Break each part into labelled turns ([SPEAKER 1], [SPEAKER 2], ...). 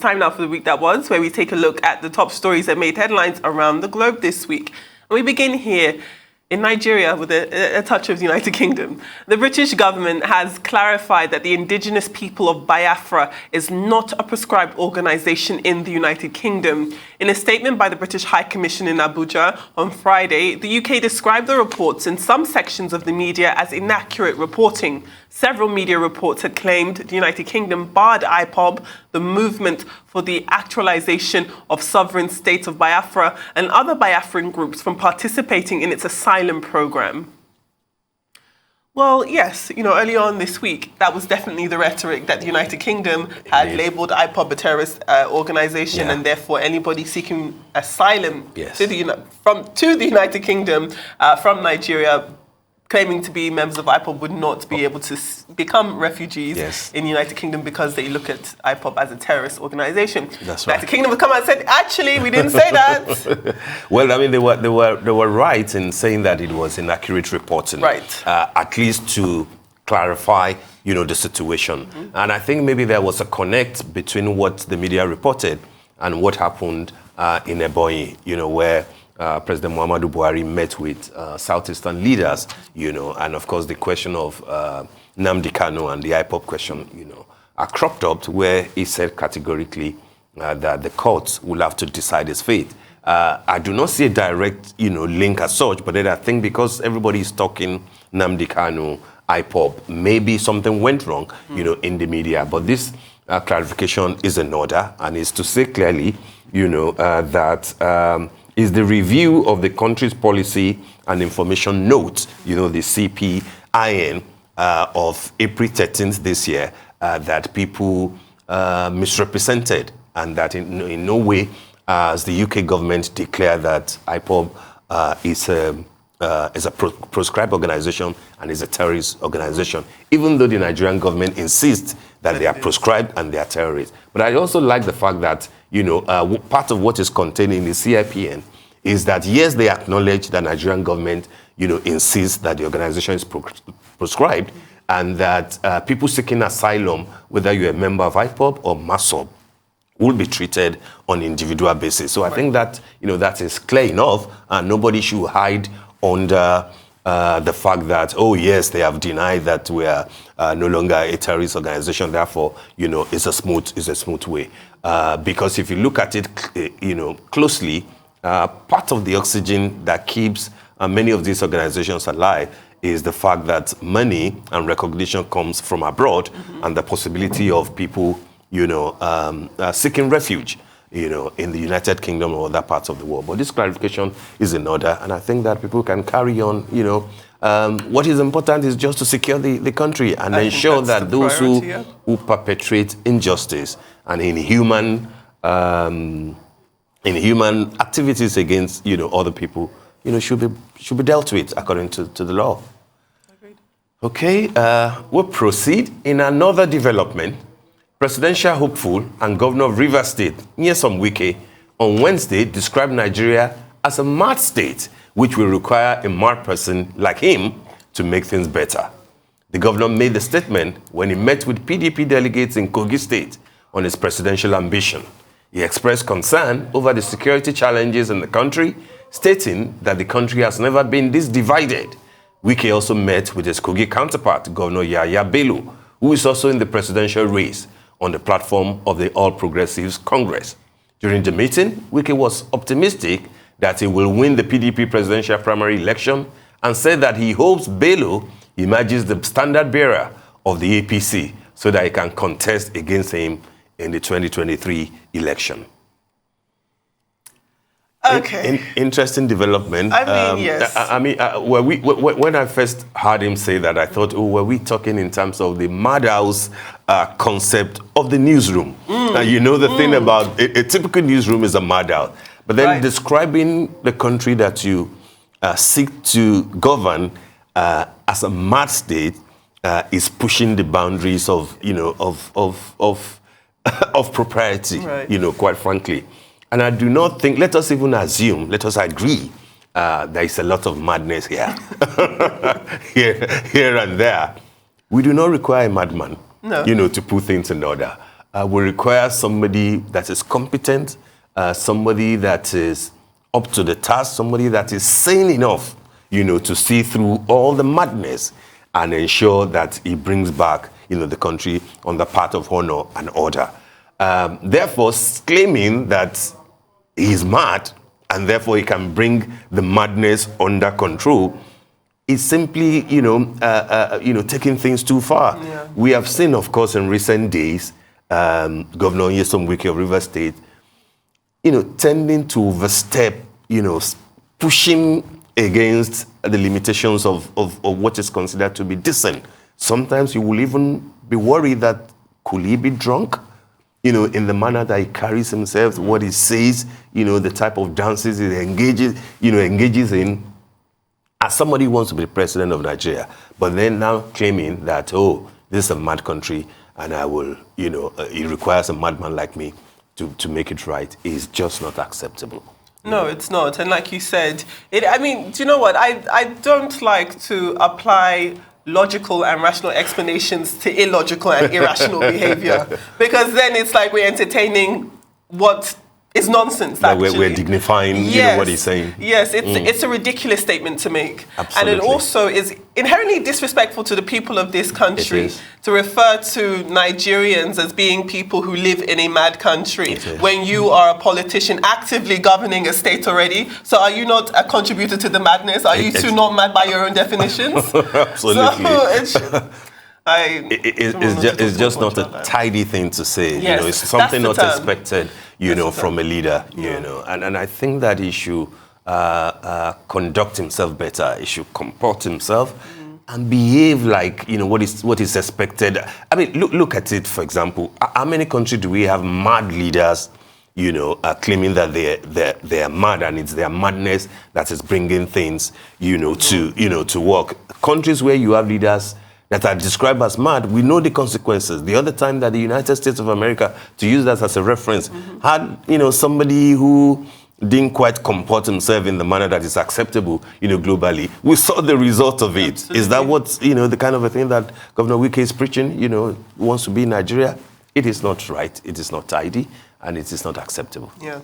[SPEAKER 1] time now for the week that was, where we take a look at the top stories that made headlines around the globe this week. And we begin here in Nigeria with a touch of the United Kingdom. The British government has clarified that the indigenous people of Biafra is not a prescribed organization in the United Kingdom. In a statement by the British High Commission in Abuja on Friday, the UK described the reports in some sections of the media as inaccurate reporting. Several media reports had claimed the United Kingdom barred IPOB, the movement for the actualization of sovereign state of Biafra, and other Biafran groups from participating in its asylum program. Well, yes, earlier on this week, that was definitely the rhetoric that the United Kingdom had labeled IPOB a terrorist organization, and therefore anybody seeking asylum to the United Kingdom from Nigeria, claiming to be members of IPOB, would not be able to become refugees in the United Kingdom because they look at IPOB as a terrorist organization.
[SPEAKER 2] That's
[SPEAKER 1] right. The United Kingdom would come out and said, actually, we didn't say that.
[SPEAKER 2] Well, I mean, they were right in saying that it was inaccurate reporting.
[SPEAKER 1] Right.
[SPEAKER 2] At least to clarify, the situation. Mm-hmm. And I think maybe there was a connect between what the media reported and what happened in Ebonyi, where President Muhammadu Buhari met with Southeastern leaders, and of course the question of Nnamdi Kanu and the IPOB question, are cropped up, where he said categorically that the courts will have to decide his fate. I do not see a direct, link as such, but then I think because everybody is talking Nnamdi Kanu, IPOB, maybe something went wrong, in the media. But this clarification is in order, and is to say clearly, that is the review of the country's policy and information note, the CPIN of April 13th this year, that people misrepresented, and that in no way has the UK government declared that IPOB is a proscribed organization and is a terrorist organization, even though the Nigerian government insists that they are proscribed and they are terrorists. But I also like the fact that, part of what is contained in the CIPN is that, yes, they acknowledge that Nigerian government, insists that the organization is proscribed, and that people seeking asylum, whether you're a member of IPOB or MASOB, will be treated on an individual basis. So I think that, that is clear enough, and nobody should hide under the fact that, oh, yes, they have denied that we are no longer a terrorist organization. Therefore, it's a smooth way. Because if you look at it, closely, part of the oxygen that keeps many of these organizations alive is the fact that money and recognition comes from abroad, and the possibility of people, seeking refuge, in the United Kingdom or other parts of the world. But this clarification is in order, and I think that people can carry on, what is important is just to secure the country and ensure that those who perpetrate injustice and inhuman activities against, other people, should be dealt with according to the law. Agreed. Okay, we'll proceed. In another development, presidential hopeful and governor of Rivers State, Nyesom Wike, on Wednesday described Nigeria as a mad state, which will require a mad person like him to make things better. The governor made the statement when he met with PDP delegates in Kogi State on his presidential ambition. He expressed concern over the security challenges in the country, stating that the country has never been this divided. Wike also met with his Kogi counterpart, Governor Yar'Adua, who is also in the presidential race, on the platform of the All Progressives Congress. During the meeting, Wike was optimistic that he will win the PDP presidential primary election, and said that he hopes Bello emerges the standard bearer of the APC so that he can contest against him in the 2023 election.
[SPEAKER 1] Okay.
[SPEAKER 2] Interesting development.
[SPEAKER 1] Yes.
[SPEAKER 2] When I first heard him say that, I thought, were we talking in terms of the madhouse concept of the newsroom? The thing about a typical newsroom is a madhouse. But then describing the country that you seek to govern as a mad state is pushing the boundaries of propriety, quite frankly. And I do not think, let us even assume, let us agree, there is a lot of madness here, here and there. We do not require a madman, to put things in order. will require somebody that is competent, somebody that is up to the task, somebody that is sane enough, to see through all the madness and ensure that he brings back, the country on the path of honor and order. Therefore, claiming that he is mad and therefore he can bring the madness under control is simply, taking things too far.
[SPEAKER 1] Yeah.
[SPEAKER 2] We have seen, of course, in recent days, Governor Wike of Rivers State, tending to overstep, pushing against the limitations of what is considered to be decent. Sometimes you will even be worried that could he be drunk? In the manner that he carries himself, what he says, the type of dances he engages in. As somebody who wants to be president of Nigeria, but then now claiming that, this is a mad country and I will, it requires a madman like me to make it right, is just not acceptable.
[SPEAKER 1] No, it's not. And like you said, do you know what? I don't like to apply logical and rational explanations to illogical and irrational behavior, because then it's like we're entertaining what is nonsense, actually.
[SPEAKER 2] We're dignifying what he's saying.
[SPEAKER 1] Yes, it's a ridiculous statement to make.
[SPEAKER 2] Absolutely.
[SPEAKER 1] And it also is inherently disrespectful to the people of this country to refer to Nigerians as being people who live in a mad country when you are a politician actively governing a state already. So are you not a contributor to the madness? Are you too not mad by your own definitions?
[SPEAKER 2] Absolutely.
[SPEAKER 1] So
[SPEAKER 2] it's just not a tidy thing to say.
[SPEAKER 1] Yes,
[SPEAKER 2] it's something not
[SPEAKER 1] term.
[SPEAKER 2] Expected, from a leader. And I think that he should conduct himself better. He should comport himself and behave like what is expected. I mean, look at it. For example, how many countries do we have mad leaders? Claiming that they're mad and it's their madness that is bringing things to work. Countries where you have leaders that are described as mad, we know the consequences. The other time that the United States of America, to use that as a reference, had, somebody who didn't quite comport himself in the manner that is acceptable, globally. We saw the result of it. Absolutely. Is that what, the kind of a thing that Governor Wike is preaching, wants to be in Nigeria? It is not right, it is not tidy, and it is not acceptable.
[SPEAKER 1] Yeah.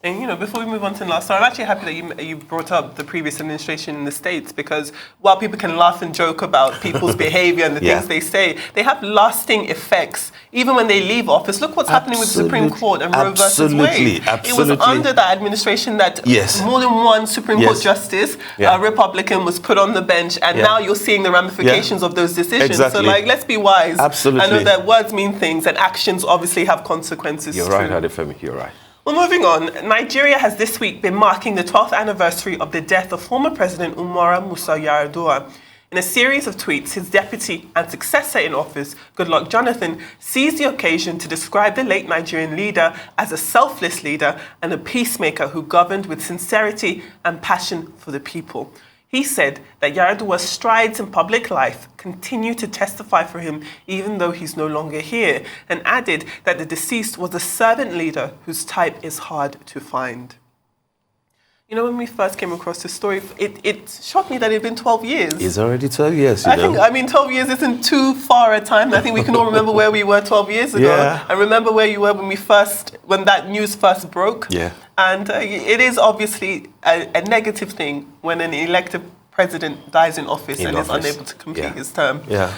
[SPEAKER 1] And, before we move on to the last story, I'm actually happy that you brought up the previous administration in the States, because while people can laugh and joke about people's behavior and the things they say, they have lasting effects. Even when they leave office, look what's happening with the Supreme Court and Roe versus Wade. It was under that administration that more than one Supreme Court justice, Republican, was put on the bench, and now you're seeing the ramifications of those decisions.
[SPEAKER 2] Exactly.
[SPEAKER 1] So, let's be wise.
[SPEAKER 2] Absolutely.
[SPEAKER 1] I know that words mean things, and actions obviously have consequences.
[SPEAKER 2] You're right, Adefemi, you're right.
[SPEAKER 1] Well, moving on, Nigeria has this week been marking the 12th anniversary of the death of former President Umaru Musa Yar'Adua. In a series of tweets, his deputy and successor in office, Goodluck Jonathan, seized the occasion to describe the late Nigerian leader as a selfless leader and a peacemaker who governed with sincerity and passion for the people. He said that Yar'Adua's strides in public life continue to testify for him even though he's no longer here, and added that the deceased was a servant leader whose type is hard to find. When we first came across this story, it shocked me that it had been 12 years.
[SPEAKER 2] It's already 12 years,
[SPEAKER 1] I think 12 years isn't too far a time. I think we can all remember where we were 12 years ago.
[SPEAKER 2] Yeah.
[SPEAKER 1] I remember where you were when that news first broke.
[SPEAKER 2] Yeah.
[SPEAKER 1] And it is obviously a negative thing when an elected president dies in office and is unable to complete his term.
[SPEAKER 2] Yeah.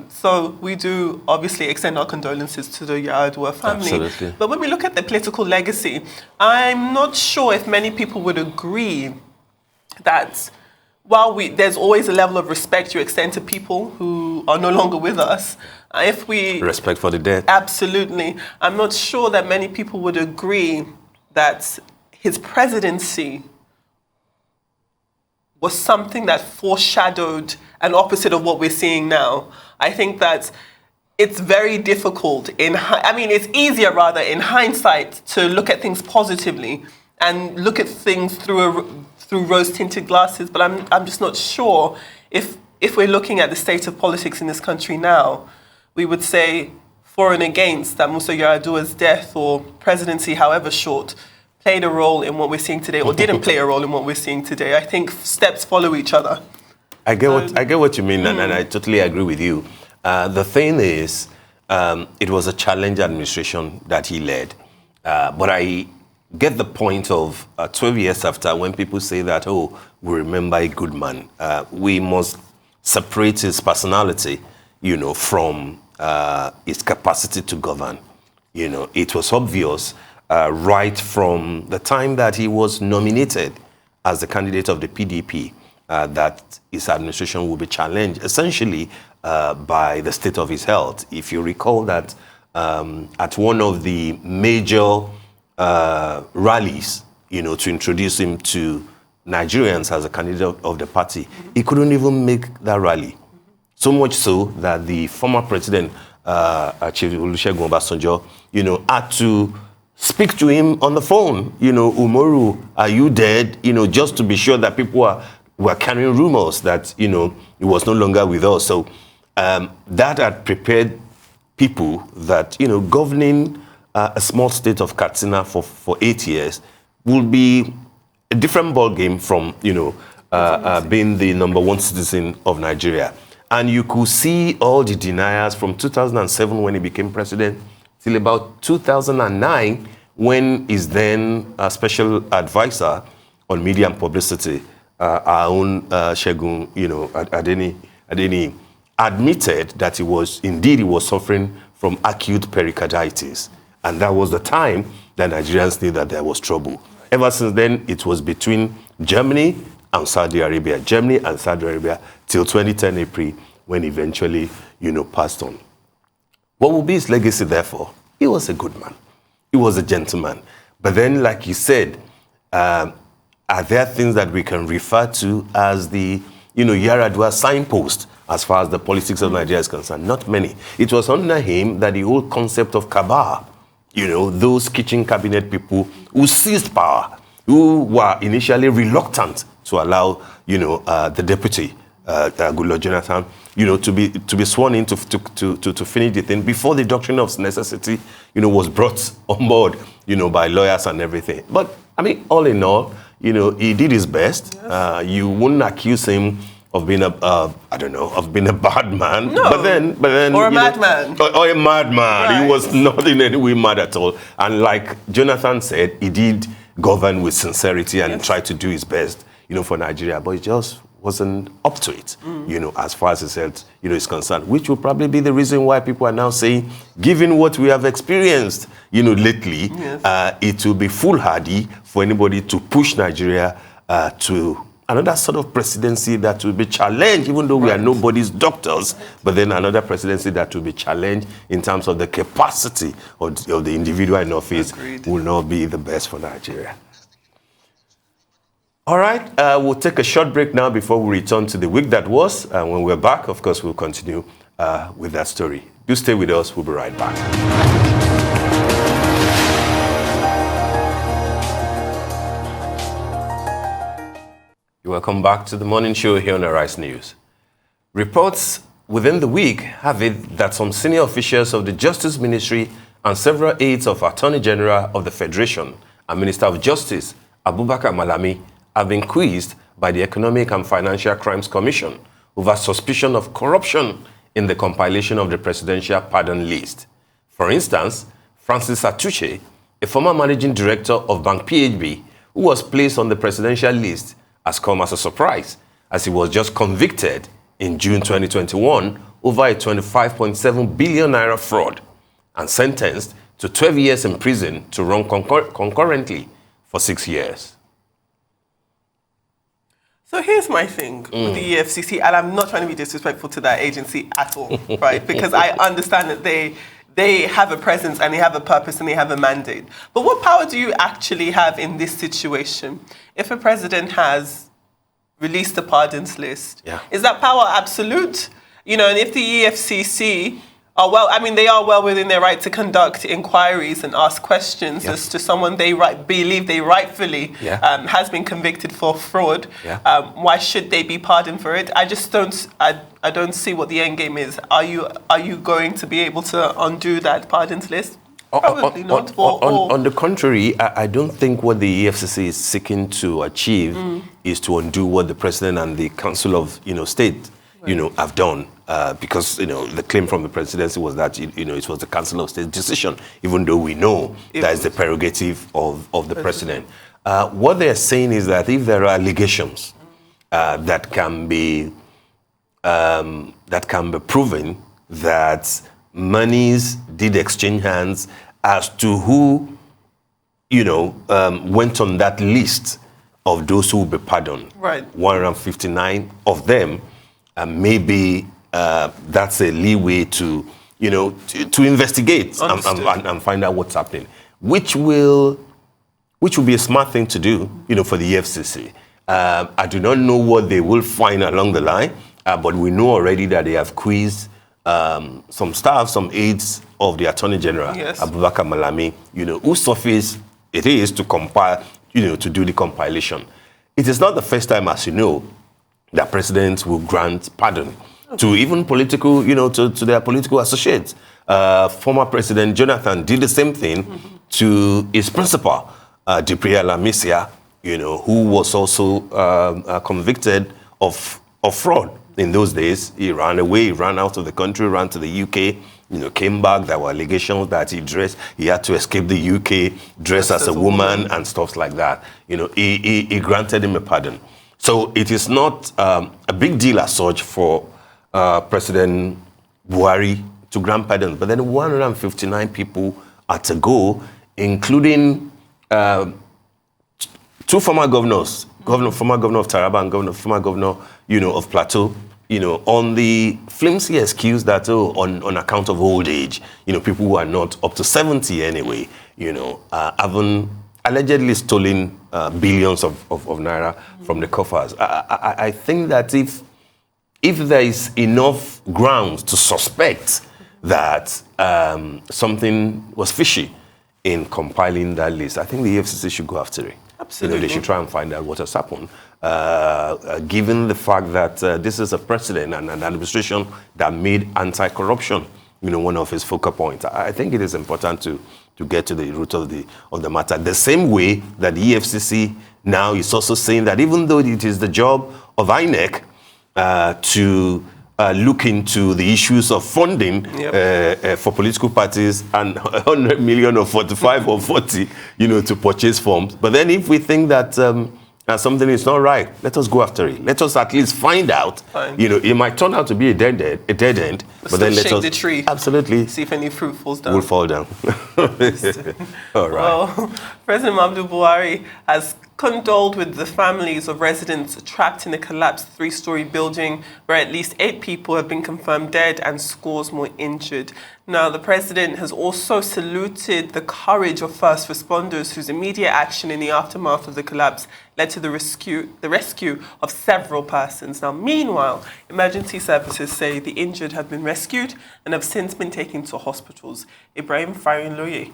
[SPEAKER 1] So we do obviously extend our condolences to the Yar'Adua family.
[SPEAKER 2] Absolutely.
[SPEAKER 1] But when we look at the political legacy, I'm not sure if many people would agree that while there's always a level of respect you extend to people who are no longer with us, if we...
[SPEAKER 2] Respect for the dead.
[SPEAKER 1] Absolutely. I'm not sure that many people would agree that his presidency was something that foreshadowed an opposite of what we're seeing now. I think that it's very difficult it's easier rather in hindsight to look at things positively and look at things through rose-tinted glasses, but I'm just not sure if we're looking at the state of politics in this country now, we would say for and against that Musa Yar'Adua's death or presidency, however short, played a role in what we're seeing today, or didn't play a role in what we're seeing today. I think steps follow each other.
[SPEAKER 2] I get what you mean, and I totally agree with you. The thing is, it was a challenge administration that he led. But I get the point of 12 years after, when people say that, oh, we remember a good man, we must separate his personality, from his capacity to govern. It was obvious right from the time that he was nominated as the candidate of the PDP that his administration will be challenged essentially by the state of his health. If you recall that at one of the major rallies, to introduce him to Nigerians as a candidate of the party, he couldn't even make that rally. So much so that the former president, Chief Olusegun Obasanjo, had to speak to him on the phone. Umoru, are you dead? Just to be sure that people were carrying rumors that, he was no longer with us. So that had prepared people that, governing a small state of Katsina for 8 years will be a different ball game from, being the #1 citizen of Nigeria. And you could see all the deniers from 2007 when he became president till about 2009 when his then special advisor on media and publicity, our own Shegun, Adeni, admitted that he was suffering from acute pericarditis. And that was the time that Nigerians knew that there was trouble. Ever since then, it was between Germany and Saudi Arabia. Germany and Saudi Arabia till 2010 April, when eventually, passed on. What will be his legacy, therefore? He was a good man. He was a gentleman. But then, like you said, are there things that we can refer to as the, Yar'Adua signpost as far as the politics of Nigeria is concerned? Not many. It was under him that the whole concept of cabal, those kitchen cabinet people who seized power, who were initially reluctant to allow, the deputy, Goodluck Jonathan, to be sworn in to finish the thing before the doctrine of necessity, was brought on board, by lawyers and everything. But I mean, all in all, he did his best. Yes. You wouldn't accuse him of being of being a bad man. No. But then,
[SPEAKER 1] or a madman.
[SPEAKER 2] Or a madman. Right. He was not in any way mad at all. And like Jonathan said, he did govern with sincerity and try to do his best, for Nigeria. But he just wasn't up to it, as far as his health, is concerned, which will probably be the reason why people are now saying, given what we have experienced, lately, it will be foolhardy for anybody to push Nigeria to another sort of presidency that will be challenged, even though we are nobody's doctors, but then another presidency that will be challenged in terms of the capacity of the individual in office. Agreed. Will not be the best for Nigeria. All right, we'll take a short break now before we return to the week that was. When we're back, of course, we'll continue with that story. Do stay with us. We'll be right back. Welcome back to the morning show here on Arise News. Reports within the week have it that some senior officials of the Justice Ministry and several aides of Attorney General of the Federation and Minister of Justice, Abubakar Malami, have been quizzed by the Economic and Financial Crimes Commission over suspicion of corruption in the compilation of the presidential pardon list. For instance, Francis Atuche, a former managing director of Bank PHB, who was placed on the presidential list, has come as a surprise, as he was just convicted in June 2021 over a 25.7 billion naira fraud and sentenced to 12 years in prison to run concurrently for 6 years.
[SPEAKER 1] So here's my thing with the EFCC, and I'm not trying to be disrespectful to that agency at all, right? Because I understand that they have a presence and they have a purpose and they have a mandate. But what power do you actually have in this situation? If a president has released the pardons list, is that power absolute? And if the EFCC they are well within their right to conduct inquiries and ask questions as to someone they believe they rightfully has been convicted for fraud. Why should they be pardoned for it? I just don't. I don't see what the end game is. Are you going to be able to undo that pardons list? Probably not.
[SPEAKER 2] On the contrary, I don't think what the EFCC is seeking to achieve is to undo what the president and the Council of State have done. Because, the claim from the presidency was that, it was the Council of State decision, even though we know that is the prerogative of the president. What they're saying is that if there are allegations that can be proven that monies did exchange hands as to who, went on that list of those who will be pardoned.
[SPEAKER 1] Right.
[SPEAKER 2] 159 of them, maybe that's a leeway to investigate and find out what's happening, which will be a smart thing to do, for the EFCC. I do not know what they will find along the line, but we know already that they have quizzed some staff, some aides of the Attorney General,
[SPEAKER 1] yes,
[SPEAKER 2] Abubakar Malami, whose office it is to compile, to do the compilation. It is not the first time, as you know, that presidents will grant pardon to even political, to their political associates. Former President Jonathan did the same thing to his principal, Dipriya Lamisia, who was also convicted of fraud. In those days, he ran away, he ran out of the country, ran to the UK, came back. There were allegations that he had to escape the UK, dress as a woman and stuff like that. He granted him a pardon. So it is not a big deal as such for President Buhari to grant pardon. But then 159 people are to go, including two former governors, former governor of Taraba and former governor, of Plateau, on the flimsy excuse that, on account of old age, people who are not up to 70 anyway, haven't allegedly stolen billions of naira from the coffers. I think that if there is enough grounds to suspect that something was fishy in compiling that list, I think the EFCC should go after it.
[SPEAKER 1] Absolutely.
[SPEAKER 2] They should try and find out what has happened. Given the fact that this is a president and an administration that made anti-corruption, one of his focal points, I think it is important to get to the root of the matter. The same way that the EFCC now is also saying that even though it is the job of INEC to look into the issues of funding for political parties and 100 million or 45 or 40, to purchase forms. But then if we think that something is not right, let us go after it. Let us at least find out.
[SPEAKER 1] Fine.
[SPEAKER 2] It might turn out to be a dead end. But then let us
[SPEAKER 1] the tree.
[SPEAKER 2] Absolutely.
[SPEAKER 1] See if any fruit falls down.
[SPEAKER 2] Will fall down. All right.
[SPEAKER 1] Well, President Muhammadu Buhari has condoled with the families of residents trapped in a collapsed three-story building where at least 8 people have been confirmed dead and scores more injured. Now, the president has also saluted the courage of first responders whose immediate action in the aftermath of the collapse led to the rescue of several persons. Now, meanwhile, emergency services say the injured have been rescued and have since been taken to hospitals. Ibrahim Farinloye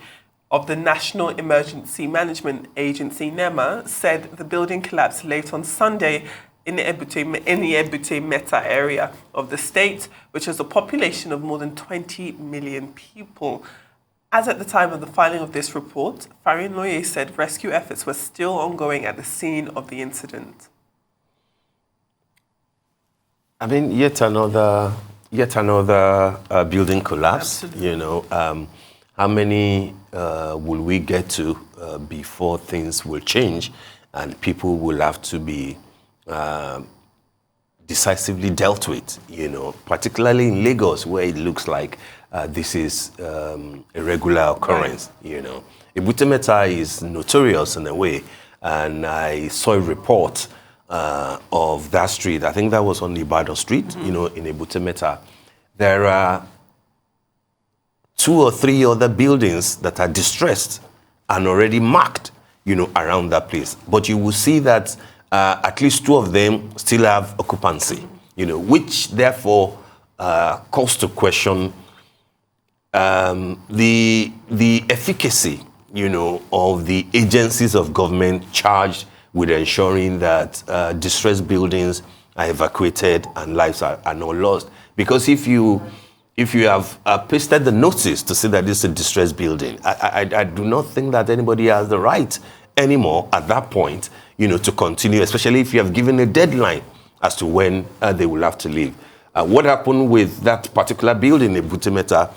[SPEAKER 1] of the National Emergency Management Agency, NEMA, said the building collapsed late on Sunday in the Ebute Metta area of the state, which has a population of more than 20 million people. As at the time of the filing of this report, Farinloye said rescue efforts were still ongoing at the scene of the incident.
[SPEAKER 2] I mean, yet another building collapse.
[SPEAKER 1] Absolutely.
[SPEAKER 2] How many will we get to before things will change and people will have to be decisively dealt with, particularly in Lagos, where it looks like this is a regular occurrence, Ebute Metta is notorious in a way, and I saw a report of that street. I think that was on the Ibadan Street, in Ebute Metta. There are 2 or 3 other buildings that are distressed and already marked, around that place. But you will see that at least 2 of them still have occupancy, which therefore calls to question the efficacy, of the agencies of government charged with ensuring that distressed buildings are evacuated and lives are not lost. Because if you have pasted the notice to say that this is a distressed building, I do not think that anybody has the right anymore at that point, to continue, especially if you have given a deadline as to when they will have to leave. What happened with that particular building in Butemeta,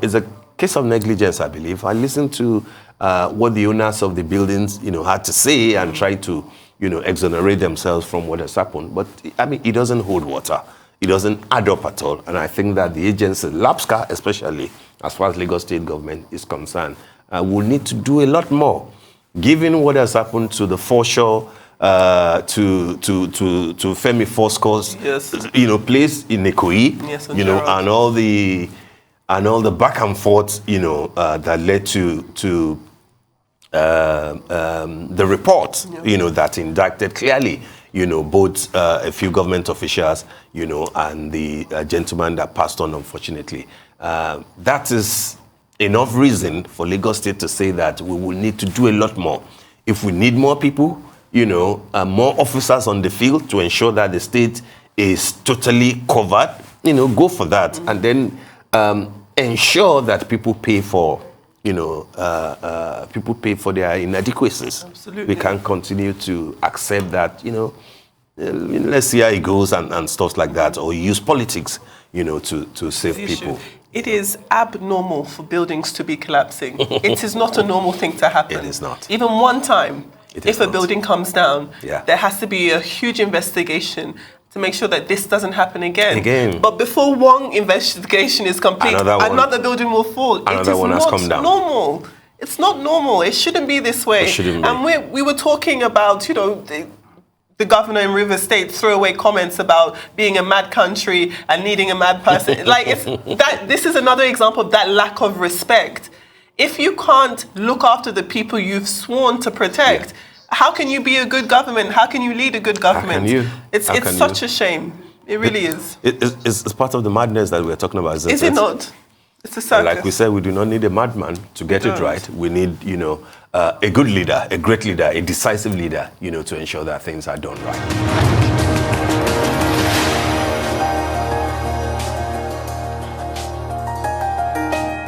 [SPEAKER 2] is a case of negligence, I believe. I listened to what the owners of the buildings, had to say and try to, exonerate themselves from what has happened. But, I mean, it doesn't hold water. It doesn't add up at all. And I think that the agency, LAPSCA especially, as far as Lagos State government is concerned, will need to do a lot more. Given what has happened to the foreshore, to Femi Fosco's, place in Ikoyi, and all the back and forth, that led to the report, that indicted clearly, both a few government officials, and the gentleman that passed on, unfortunately. That is enough reason for Lagos State to say that we will need to do a lot more. If we need more people, more officers on the field to ensure that the state is totally covered, go for that. And then ensure that people pay for, their inadequacies.
[SPEAKER 1] Absolutely.
[SPEAKER 2] We can't continue to accept that, let's see how it goes and stuff like that, or use politics, to save people.
[SPEAKER 1] It is abnormal for buildings to be collapsing. It is not a normal thing to happen.
[SPEAKER 2] It is not.
[SPEAKER 1] Even one time, if a building comes down, there has to be a huge investigation to make sure that this doesn't happen again. But before one investigation is complete, another building will fall.
[SPEAKER 2] Another one has come down.
[SPEAKER 1] Normal. It's not normal. It shouldn't be this way.
[SPEAKER 2] It shouldn't be.
[SPEAKER 1] And we were talking about, the governor in Rivers State threw away comments about being a mad country and needing a mad person. This is another example of that lack of respect. If you can't look after the people you've sworn to protect, how can you be a good government? How can you lead a good government? It's such a shame. It really is.
[SPEAKER 2] It's part of the madness that we're talking about.
[SPEAKER 1] Is it not? It's a circus.
[SPEAKER 2] Like we said, we do not need a madman to get it right. We need, a good leader, a great leader, a decisive leader, to ensure that things are done right.